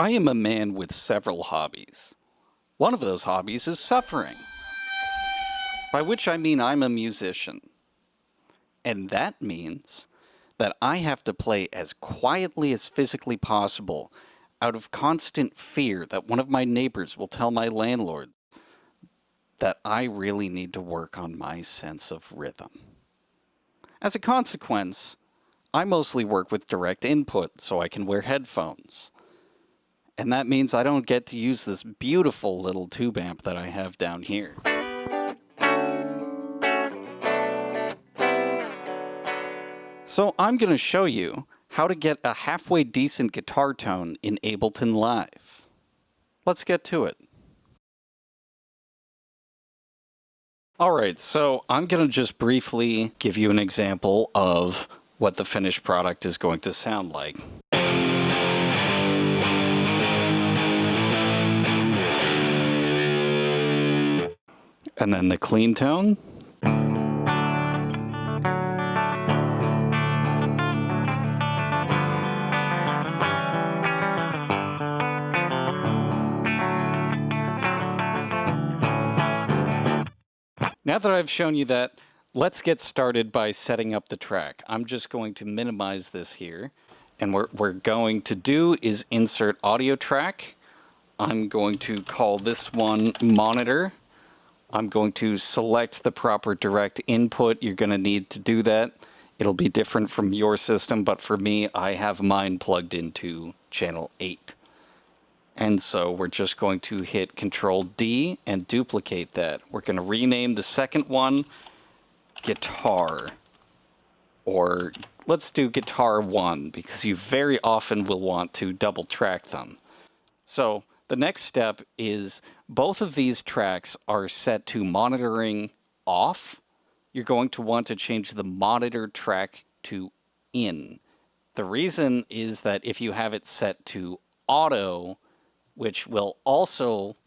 I am a man with several hobbies. One of those hobbies is suffering, by which I mean I'm a musician. And that means that I have to play as quietly as physically possible out of constant fear that one of my neighbors will tell my landlord that I really need to work on my sense of rhythm. As a consequence, I mostly work with direct input so I can wear headphones. And that means I don't get to use this beautiful little tube amp that I have down here. So I'm going to show you how to get a halfway decent guitar tone in Ableton Live. Let's get to it. Alright, so I'm going to just briefly give you an example of what the finished product is going to sound like. And then the clean tone. Now that I've shown you that, let's get started by setting up the track. I'm just going to minimize this here. And what we're going to do is insert audio track. I'm going to call this one monitor. I'm going to select the proper direct input. You're going to need to do that. It'll be different from your system, but for me, I have mine plugged into channel 8. And so we're just going to hit Control D and duplicate that. We're going to rename the second one Guitar. Or let's do Guitar 1, because you very often will want to double track them. So the next step is both of these tracks are set to monitoring off. You're going to want to change the monitor track to in. The reason is that if you have it set to auto, which will also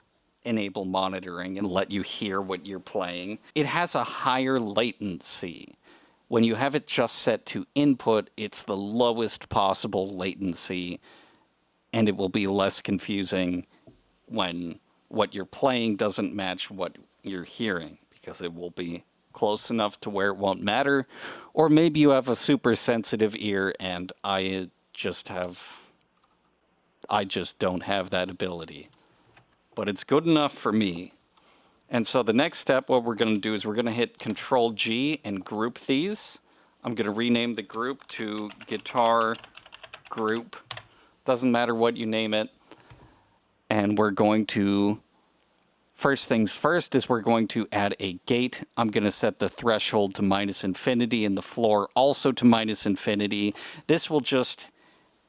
enable monitoring and let you hear what you're playing, it has a higher latency. When you have it just set to input, it's the lowest possible latency, and it will be less confusing when what you're playing doesn't match what you're hearing, because it will be close enough to where it won't matter. Or maybe you have a super sensitive ear and I just don't have that ability. But it's good enough for me. And so the next step, what we're going to do is we're going to hit Control G and group these. I'm going to rename the group to Guitar Group. Doesn't matter what you name it. And we're going to, first things first is we're going to add a gate. I'm going to set the threshold to -infinity and the floor also to -infinity. This will just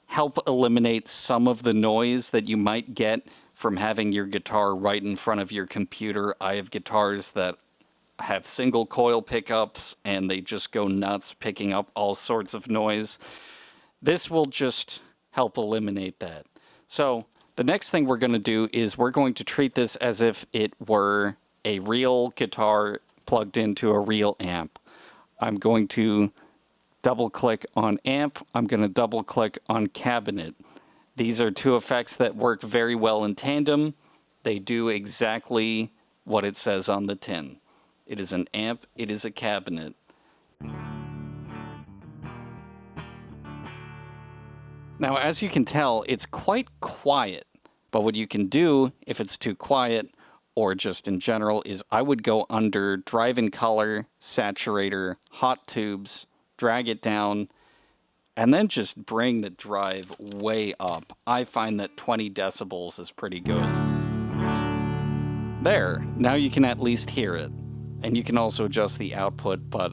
help eliminate some of the noise that you might get from having your guitar right in front of your computer. I have guitars that have single coil pickups and they just go nuts picking up all sorts of noise. This will just help eliminate that. So the next thing we're going to do is we're going to treat this as if it were a real guitar plugged into a real amp. I'm going to double-click on amp. I'm going to double-click on cabinet. These are two effects that work very well in tandem. They do exactly what it says on the tin. It is an amp, it is a cabinet. Now, as you can tell, it's quite quiet. But what you can do, if it's too quiet, or just in general, is I would go under Drive in Color, Saturator, Hot Tubes, drag it down, and then just bring the drive way up. I find that 20 decibels is pretty good. There, now you can at least hear it. And you can also adjust the output, but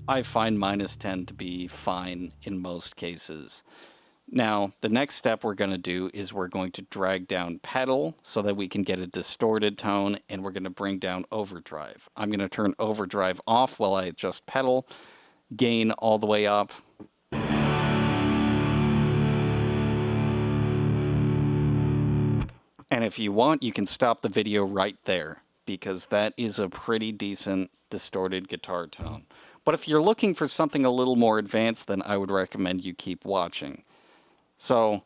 I find -10 to be fine in most cases. Now, the next step we're going to do is we're going to drag down pedal so that we can get a distorted tone, and we're going to bring down overdrive. I'm going to turn overdrive off while I adjust pedal, gain all the way up. And if you want, you can stop the video right there, because that is a pretty decent distorted guitar tone. But if you're looking for something a little more advanced, then I would recommend you keep watching. So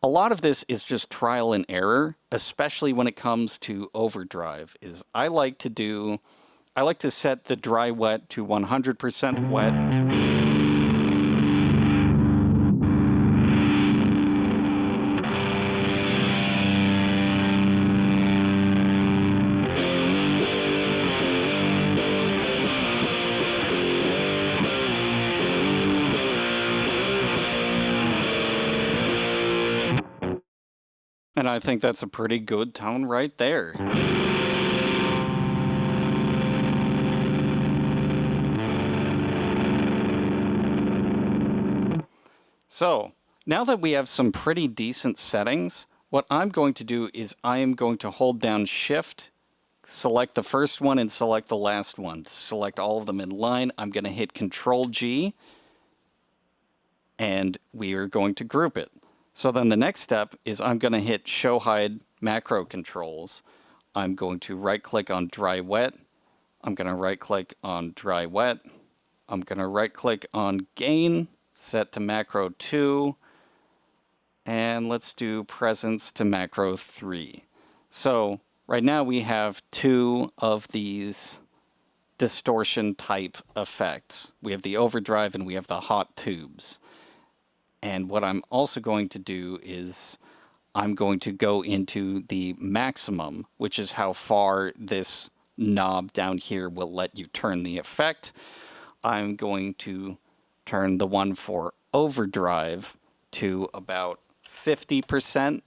A lot of this is just trial and error, especially when it comes to overdrive, is I like to set the dry wet to 100% wet. And I think that's a pretty good tone right there. So, now that we have some pretty decent settings, what I'm going to do is I am going to hold down Shift, select the first one and select the last one. To select all of them in line, I'm going to hit Control G, and we are going to group it. So then the next step is I'm going to hit Show Hide Macro Controls. I'm going to right-click on Dry Wet. I'm going to right-click on Dry Wet. I'm going to right-click on Gain, set to Macro 2, and let's do Presence to Macro 3. So right now we have two of these distortion type effects. We have the overdrive and we have the hot tubes. And what I'm also going to do is I'm going to go into the maximum, which is how far this knob down here will let you turn the effect. I'm going to turn the one for overdrive to about 50%.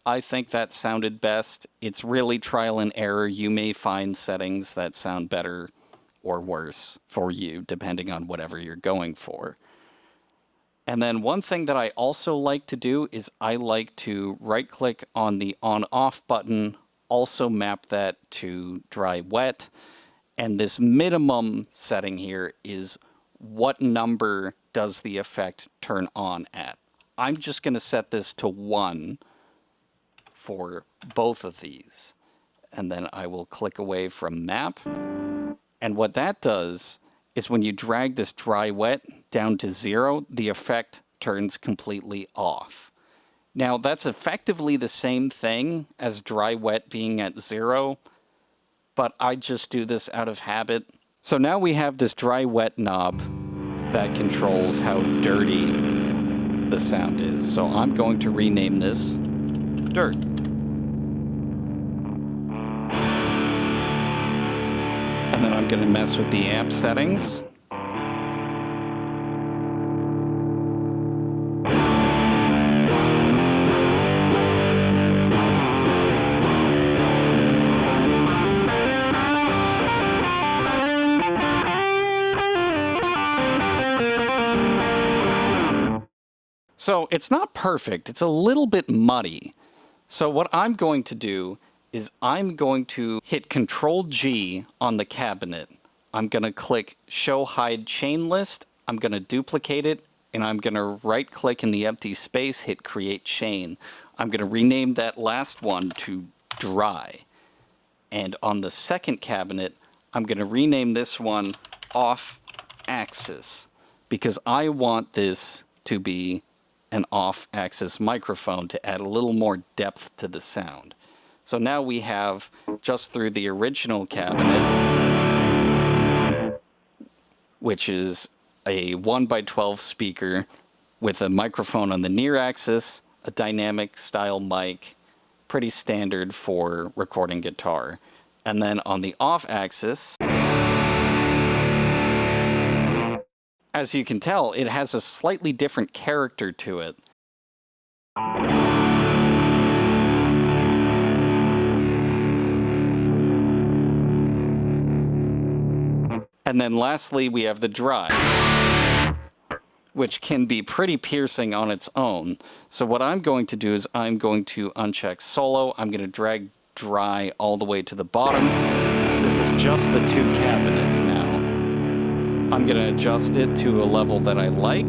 I think that sounded best. It's really trial and error. You may find settings that sound better or worse for you, depending on whatever you're going for. And then one thing that I also like to do is I like to right-click on the on-off button, also map that to dry wet. And this minimum setting here is what number does the effect turn on at. I'm just going to set this to 1 for both of these. And then I will click away from map. And what that does is when you drag this dry wet down to 0, the effect turns completely off. Now that's effectively the same thing as dry wet being at 0, but I just do this out of habit. So now we have this dry wet knob that controls how dirty the sound is. So I'm going to rename this Dirt. And then I'm going to mess with the amp settings. So it's not perfect. It's a little bit muddy. So what I'm going to do is I'm going to hit Control G on the cabinet. I'm going to click Show Hide Chain List. I'm going to duplicate it, and I'm going to right-click in the empty space, hit Create Chain. I'm going to rename that last one to Dry. And on the second cabinet, I'm going to rename this one Off Axis, because I want this to be an off-axis microphone to add a little more depth to the sound. So now we have, just through the original cabinet, which is a 1x12 speaker with a microphone on the near axis, a dynamic style mic, pretty standard for recording guitar. And then on the off axis, as you can tell, it has a slightly different character to it. And then lastly, we have the dry, which can be pretty piercing on its own. So what I'm going to do is I'm going to uncheck solo. I'm going to drag dry all the way to the bottom. This is just the two cabinets now. I'm going to adjust it to a level that I like.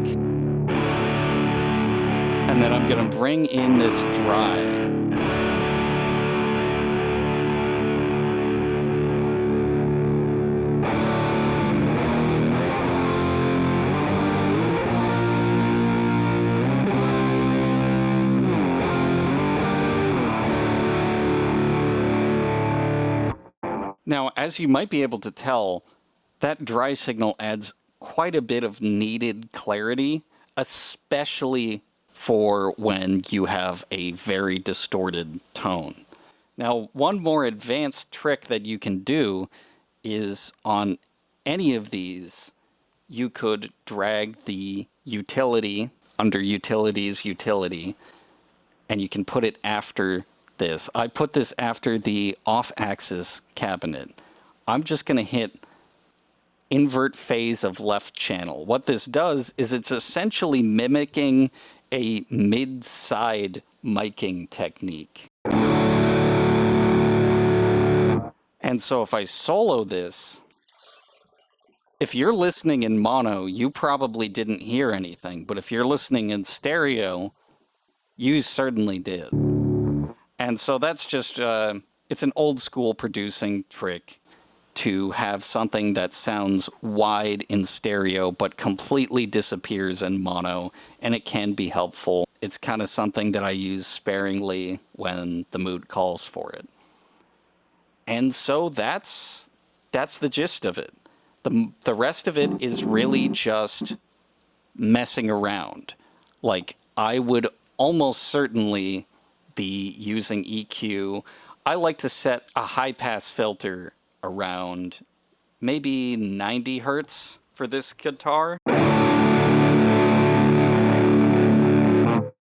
And then I'm going to bring in this dry. Now, as you might be able to tell, that dry signal adds quite a bit of needed clarity, especially for when you have a very distorted tone. Now, one more advanced trick that you can do is on any of these, you could drag the utility under Utilities, Utility, and you can put it after this. I put this after the off-axis cabinet. I'm just going to hit invert phase of left channel. What this does is it's essentially mimicking a mid-side miking technique. And so if I solo this, if you're listening in mono, you probably didn't hear anything, but if you're listening in stereo, you certainly did. And so that's just, it's an old school producing trick to have something that sounds wide in stereo but completely disappears in mono, and it can be helpful. It's kind of something that I use sparingly when the mood calls for it. And so that's the gist of it. The rest of it is really just messing around. Like, I would almost certainly be using EQ. I like to set a high-pass filter around maybe 90 hertz for this guitar.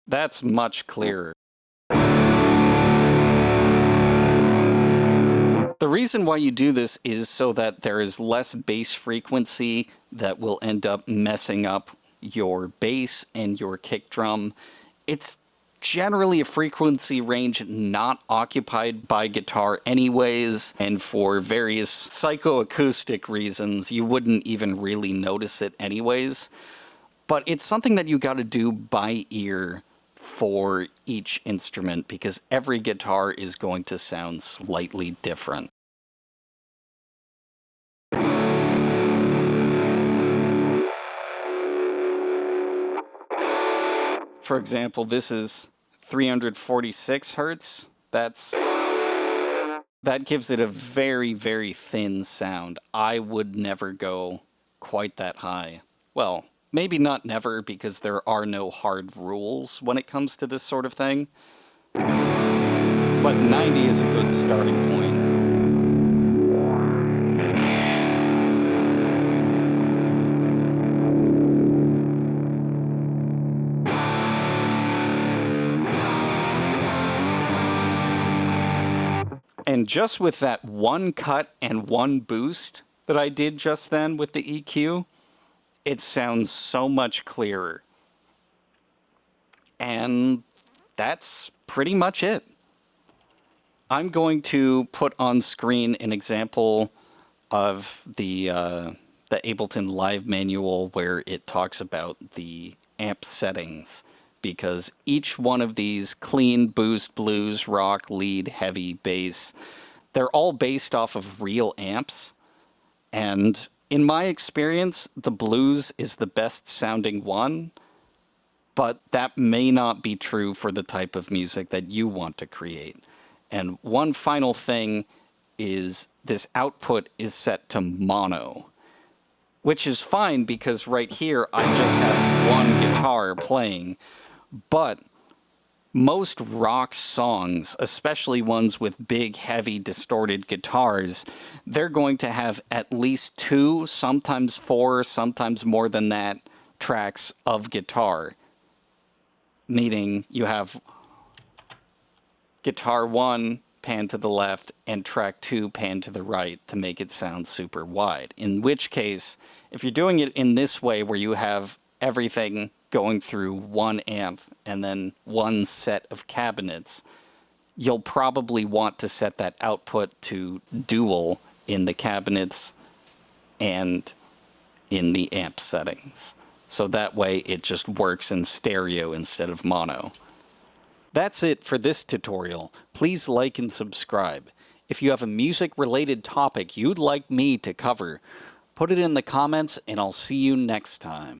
That's much clearer. The reason why you do this is so that there is less bass frequency that will end up messing up your bass and your kick drum. It's generally a frequency range not occupied by guitar anyways, and for various psychoacoustic reasons, you wouldn't even really notice it anyways. But it's something that you gotta do by ear for each instrument, because every guitar is going to sound slightly different. For example, this is 346 hertz. That gives it a very, very thin sound. I would never go quite that high. Well, maybe not never, because there are no hard rules when it comes to this sort of thing. But 90 is a good starting point. And just with that one cut and one boost that I did just then with the EQ, it sounds so much clearer. And that's pretty much it. I'm going to put on screen an example of the Ableton Live manual where it talks about the amp settings, because each one of these clean, boost, blues, rock, lead, heavy, bass, they're all based off of real amps. And in my experience, the blues is the best sounding one, but that may not be true for the type of music that you want to create. And one final thing is this output is set to mono, which is fine because right here I just have one guitar playing. But most rock songs, especially ones with big, heavy, distorted guitars, they're going to have at least 2, sometimes 4, sometimes more than that, tracks of guitar. Meaning you have guitar 1 pan to the left and track 2 pan to the right to make it sound super wide. In which case, if you're doing it in this way where you have everything going through one amp and then one set of cabinets, you'll probably want to set that output to dual in the cabinets and in the amp settings. So that way it just works in stereo instead of mono. That's it for this tutorial. Please like and subscribe. If you have a music-related topic you'd like me to cover, put it in the comments and I'll see you next time.